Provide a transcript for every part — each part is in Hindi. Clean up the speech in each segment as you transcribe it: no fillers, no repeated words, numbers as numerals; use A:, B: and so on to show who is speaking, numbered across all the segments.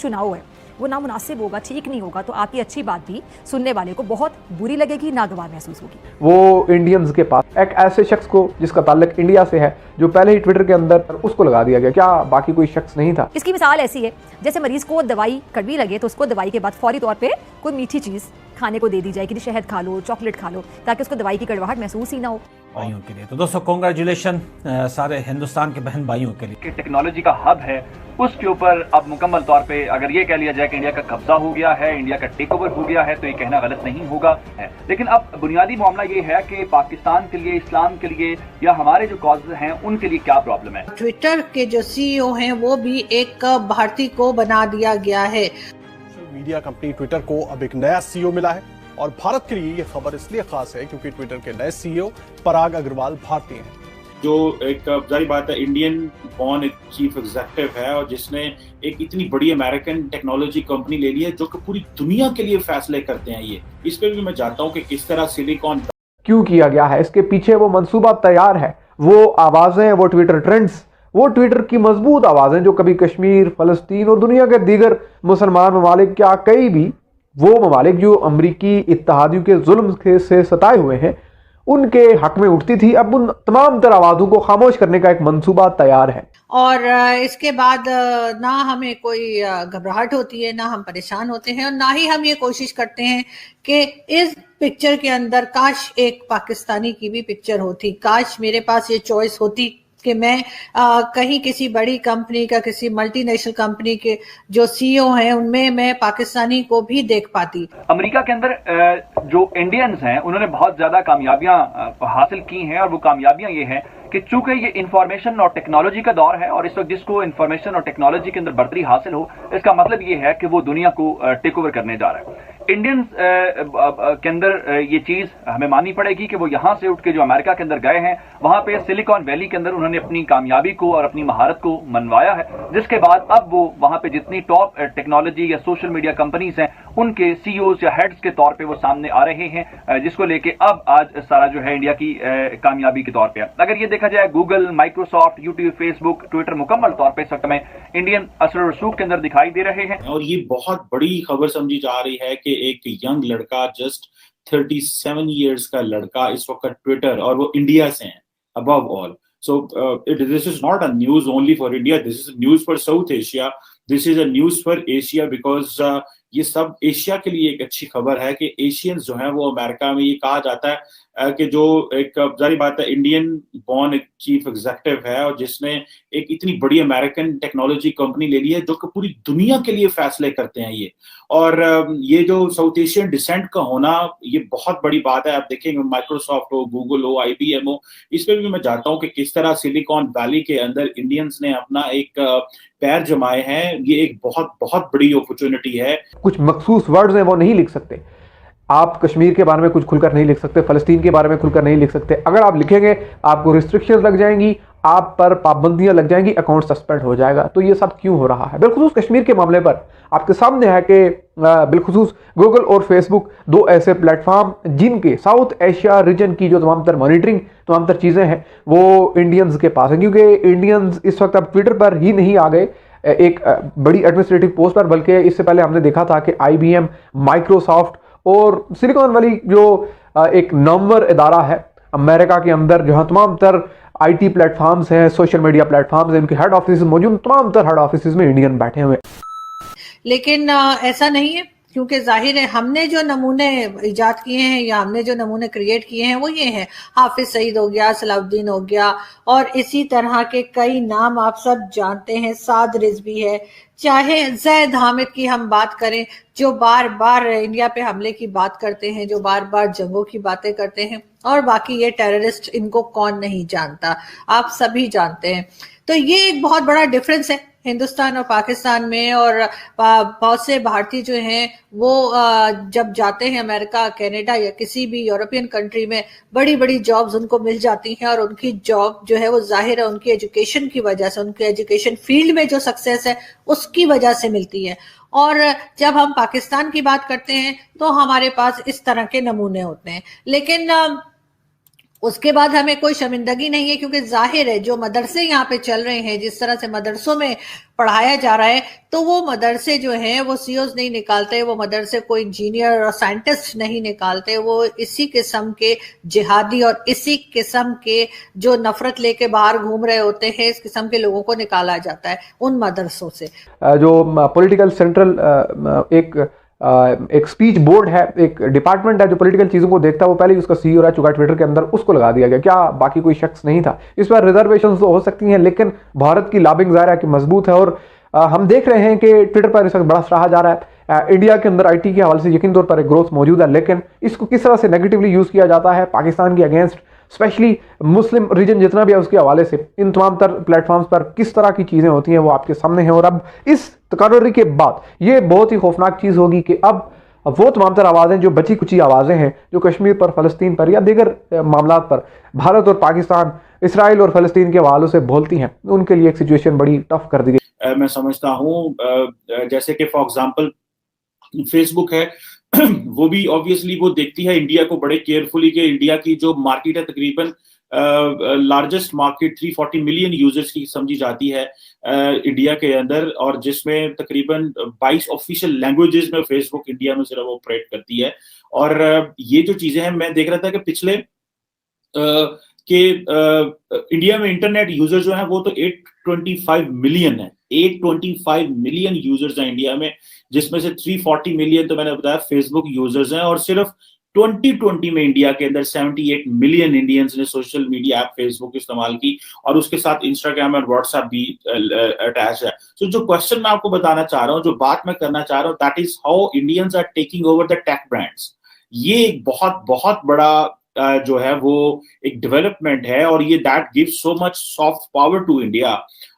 A: चुनाव है वो नामुनासिब होगा, ठीक नहीं होगा, तो आपकी अच्छी बात भी सुनने वाले को बहुत बुरी लगेगी, नागवार महसूस होगी।
B: वो इंडियंस के पास एक ऐसे शख्स को जिसका ताल्लुक इंडिया से है, जो पहले ही ट्विटर के अंदर उसको लगा दिया गया, क्या बाकी कोई शख्स नहीं था?
A: इसकी मिसाल ऐसी है जैसे मरीज को दवाई कड़वी लगे तो उसको दवाई के बाद फौरी तौर पे कोई मीठी चीज खाने को दे दी जाए कि शहद खा लो, चॉकलेट खा लो, ताकि उसको दवाई की कड़वाहट महसूस ही ना हो।
C: भाइयों के लिए तो दोस्तों कॉन्ग्रेचुलेशन सारे हिंदुस्तान के बहन भाइयों के लिए
D: कि टेक्नोलॉजी का हब है, उसके ऊपर अब मुकम्मल तौर पे अगर ये कह लिया जाए कि इंडिया का कब्जा हो गया है, इंडिया का टेक ओवर हो गया है, तो ये कहना गलत नहीं होगा है। लेकिन अब बुनियादी मामला ये है कि पाकिस्तान के लिए, इस्लाम के लिए या हमारे जो कॉजेज हैं उनके लिए क्या प्रॉब्लम है।
E: ट्विटर के जो सीईओ हैं वो भी एक भारतीय को बना दिया गया है।
F: मीडिया कंपनी ट्विटर को अब एक नया सीईओ मिला है और भारत के लिए ये खबर इसलिए खास है क्योंकि ट्विटर के नए सीईओ पराग अग्रवाल भारतीय हैं,
G: जो एक जारी बात है इंडियन बॉर्न एक चीफ एग्जीक्यूटिव है और जिसने एक इतनी बड़ी अमेरिकन टेक्नोलॉजी कंपनी ले ली है जो कि पूरी दुनिया के लिए फैसले करते हैं। ये इस पे भी मैं चाहता हूँ कि किस तरह सिलिकॉन
B: क्यों किया गया है, इसके पीछे वो मंसूबा तैयार है, वो आवाजें, वो ट्विटर ट्रेंड्स, वो ट्विटर की मजबूत आवाजें जो कभी कश्मीर, फलस्तीन और दुनिया के दीगर मुसलमान ममालिक, क्या कई भी वो ममालिक जो अमरीकी इत्तेहादियों के जुल्म से सताए हुए हैं, उनके हक में उठती थी, अब उन तमाम तर आवाज़ों को खामोश करने का एक मंसूबा तैयार है।
E: और इसके बाद ना हमें कोई घबराहट होती है, ना हम परेशान होते हैं और ना ही हम ये कोशिश करते हैं कि इस पिक्चर के अंदर काश एक पाकिस्तानी की भी पिक्चर होती, काश मेरे पास ये चॉइस होती कि मैं कहीं किसी बड़ी कंपनी का, किसी मल्टीनेशनल कंपनी के जो सीईओ हैं उनमें मैं पाकिस्तानी को भी देख पाती।
D: अमेरिका के अंदर जो इंडियंस हैं उन्होंने बहुत ज्यादा कामयाबियां हासिल की हैं और वो कामयाबियां ये हैं कि चूंकि ये इंफॉर्मेशन और टेक्नोलॉजी का दौर है और इस वक्त जिसको इंफॉर्मेशन और टेक्नोलॉजी के अंदर बढ़तरी हासिल हो, इसका मतलब ये है कि वो दुनिया को टेक ओवर करने जा रहा है। इंडियंस के अंदर ये चीज हमें माननी पड़ेगी कि वो यहां से उठ के जो अमेरिका के अंदर गए हैं, वहां पे सिलिकॉन वैली के अंदर उन्होंने अपनी कामयाबी को और अपनी महारत को मनवाया है, जिसके बाद अब वो वहां पे जितनी टॉप टेक्नोलॉजी या सोशल मीडिया कंपनीज हैं उनके सीईओज या हेड्स के तौर पे वो सामने आ रहे हैं, जिसको लेके अब आज सारा जो है इंडिया की कामयाबी के तौर पे है। अगर ये देखा जाए Google, Microsoft, YouTube, Facebook, Twitter मुकम्मल तौर पे इस वक्त में इंडियन असर रसूख के अंदर दिखाई दे रहे हैं।
G: और ये बहुत बड़ी खबर समझी जा रही है कि एक यंग लड़का, जस्ट 37 इयर्स का लड़का इस वक्त ट्विटर, और वो इंडिया से है above all. So this is not a news only for India. This is news for South Asia. This is a news for Asia because ये सब एशिया के लिए एक अच्छी खबर है कि एशियंस जो हैं वो अमेरिका में, ये कहा जाता है कि जो एक जारी बात है इंडियन बॉर्न एक चीफ एग्जीक्यूटिव है और जिसने एक इतनी बड़ी अमेरिकन टेक्नोलॉजी कंपनी ले ली है जो कि पूरी दुनिया के लिए फैसले करते हैं ये। और ये जो साउथ एशियन डिसेंट का होना ये बहुत बड़ी बात है। आप देखेंगे माइक्रोसॉफ्ट हो, गूगल हो, IBM हो, इस पे भी मैं चाहता हूँ कि किस तरह सिलिकॉन वैली के अंदर इंडियंस ने अपना एक पैर जमाए हैं। ये एक बहुत बहुत बड़ी अपॉर्चुनिटी है।
B: कुछ मखसूस वर्ड्स हैं वो नहीं लिख सकते, आप कश्मीर के बारे में कुछ खुलकर नहीं लिख सकते, फलस्तीन के बारे में खुलकर नहीं लिख सकते। अगर आप लिखेंगे आपको रिस्ट्रिक्शंस लग जाएंगी, आप पर पाबंदियां लग जाएंगी, अकाउंट सस्पेंड हो जाएगा। तो ये सब क्यों हो रहा है? बिलखुसूस कश्मीर के मामले पर आपके सामने है कि बिलखुसूस गूगल और फेसबुक दो ऐसे प्लेटफॉर्म जिनके साउथ एशिया रीजन की जो तमाम तर मॉनिटरिंग, तमाम तर चीज़ें हैं वो इंडियंस के पास हैं, क्योंकि इंडियंस इस वक्त अब ट्विटर पर ही नहीं आ गए एक बड़ी एडमिनिस्ट्रेटिव पोस्ट पर, बल्कि इससे पहले हमने देखा था कि IBM, माइक्रोसॉफ्ट और सिलिकॉन वैली जो एक नंबर इदारा है अमेरिका के अंदर जहां तमाम तर IT प्लेटफॉर्म्स हैं, सोशल मीडिया प्लेटफॉर्म्स हैं, उनके हेड ऑफिस मौजूद, तमाम तर हेड ऑफिस में इंडियन बैठे हुए।
E: लेकिन ऐसा नहीं है, क्योंकि जाहिर है हमने जो नमूने इजाद किए हैं या हमने जो नमूने क्रिएट किए हैं वो ये हैं, हाफिज सईद हो गया, सलाउद्दीन हो गया और इसी तरह के कई नाम आप सब जानते हैं, साद रिजवी है, चाहे जैद हामिद की हम बात करें जो बार बार इंडिया पे हमले की बात करते हैं, जो बार बार जंगों की बातें करते हैं, और बाकी ये टेररिस्ट, इनको कौन नहीं जानता, आप सभी जानते हैं। तो ये एक बहुत बड़ा डिफरेंस है हिंदुस्तान और पाकिस्तान में। और बहुत से भारतीय जो हैं वो जब जाते हैं अमेरिका, कनाडा या किसी भी यूरोपियन कंट्री में, बड़ी बड़ी जॉब्स उनको मिल जाती हैं और उनकी जॉब जो है वो जाहिर है उनकी एजुकेशन की वजह से, उनके एजुकेशन फील्ड में जो सक्सेस है उसकी वजह से मिलती है। और जब हम पाकिस्तान की बात करते हैं तो हमारे पास इस तरह के नमूने होते हैं। लेकिन उसके बाद हमें कोई शर्मिंदगी नहीं है, क्योंकि जाहिर है जो मदरसे यहाँ पे चल रहे हैं, जिस तरह से मदरसों में पढ़ाया जा रहा है, तो वो मदरसे जो हैं वो सीओज नहीं निकालते, वो मदरसे कोई इंजीनियर और साइंटिस्ट नहीं निकालते, वो इसी किस्म के जिहादी और इसी किस्म के जो नफरत लेके बाहर घूम रहे होते हैं, इस किस्म के लोगों को निकाला जाता है उन मदरसों से।
B: जो पॉलिटिकल सेंट्रल एक स्पीच बोर्ड है, एक डिपार्टमेंट है जो पॉलिटिकल चीज़ों को देखता है, वो पहले ही उसका सीईओ रह चुका है ट्विटर के अंदर, उसको लगा दिया गया। क्या बाकी कोई शख्स नहीं था? इस पर रिजर्वेशन तो हो सकती हैं, लेकिन भारत की लॉबिंग ज़ाहिर है कि मजबूत है। और हम देख रहे हैं कि ट्विटर पर इस वक्त बड़ा सराहा जा रहा है। इंडिया के अंदर आईटी के हवाले से यकीन तौर पर एक ग्रोथ मौजूद है, लेकिन इसको किस तरह से नेगेटिवली यूज़ किया जाता है पाकिस्तान के अगेंस्ट, स्पेशली मुस्लिम रीजन जितना भी है उसके हवाले से, इन तमाम तर प्लेटफॉर्म्स पर किस तरह की चीज़ें होती हैं वो आपके सामने हैं। और अब इस तकर्री के बाद ये बहुत ही खौफनाक चीज़ होगी कि अब वो तमाम तर आवाज़ें जो बची कुची आवाज़ें हैं जो कश्मीर पर, फ़लस्तीन पर या दीगर मामलात पर भारत और पाकिस्तान, इसराइल और फ़लस्तीन के हवालों से बोलती हैं, उनके लिए एक सिचुएशन बड़ी टफ कर दी गई।
G: मैं समझता हूँ जैसे कि फॉर एग्जांपल फेसबुक है वो भी ऑब्वियसली वो देखती है इंडिया को बड़े केयरफुली, कि इंडिया की जो मार्केट है तकरीबन लार्जेस्ट मार्केट 340 मिलियन यूजर्स की समझी जाती है इंडिया के अंदर, और जिसमें तकरीबन 22 ऑफिशियल लैंग्वेजेस में फेसबुक इंडिया में सिर्फ ऑपरेट करती है। और ये जो चीजें हैं, मैं देख रहा था कि पिछले इंडिया में इंटरनेट यूजर जो है वो तो 825 मिलियन है, 825 मिलियन यूजर्स हैं इंडिया में, जिसमें से 340 मिलियन तो मैंने बताया फेसबुक यूजर्स हैं। और सिर्फ 2020 में इंडिया के अंदर 78 मिलियन इंडियंस ने सोशल मीडिया ऐप फेसबुक इस्तेमाल की, और उसके साथ इंस्टाग्राम और व्हाट्सएप भी अटैच है। तो जो क्वेश्चन मैं आपको बताना चाह रहा हूँ, जो बात मैं करना चाह रहा हूँ, that is how Indians are taking over the tech brands. ये एक बहुत बहुत बड़ा जो है वो एक डेवलपमेंट है, और ये that gives so much soft power to India,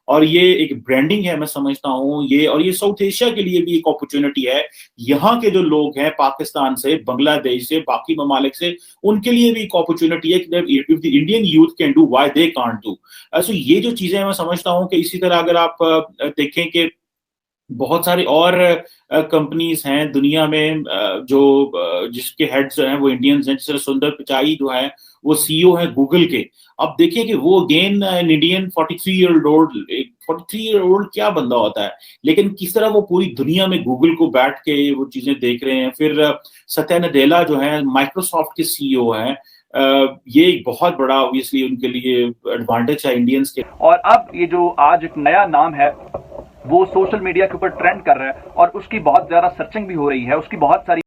G: और ये एक ब्रांडिंग है मैं समझता हूँ ये, और ये साउथ एशिया के लिए भी एक अपॉर्चुनिटी है। यहाँ के जो लोग हैं पाकिस्तान से, बांग्लादेश से, बाकी ममालिक से, उनके लिए भी एक अपॉर्चुनिटी है कि if the Indian youth can do why they can't do. So ये जो चीजें मैं समझता हूँ कि इसी तरह अगर आप देखें कि बहुत सारी और कंपनीज हैं दुनिया में जो जिसके हेड्स जो हैं वो इंडियंस हैं, जैसे सुंदर पिचाई जो है वो सीईओ है गूगल के। अब देखिए कि वो again an Indian 43 year old क्या बंदा होता है, लेकिन किस तरह वो पूरी दुनिया में गूगल को बैठ के वो चीजें देख रहे हैं। फिर सत्या नडेला जो है माइक्रोसॉफ्ट के सीईओ हैं, ये एक बहुत बड़ा ऑब्वियसली उनके लिए एडवांटेज है इंडियंस के।
D: और अब ये जो आज एक नया नाम है वो सोशल मीडिया के ऊपर ट्रेंड कर रहा है, और उसकी बहुत ज्यादा सर्चिंग भी हो रही है, उसकी बहुत सारी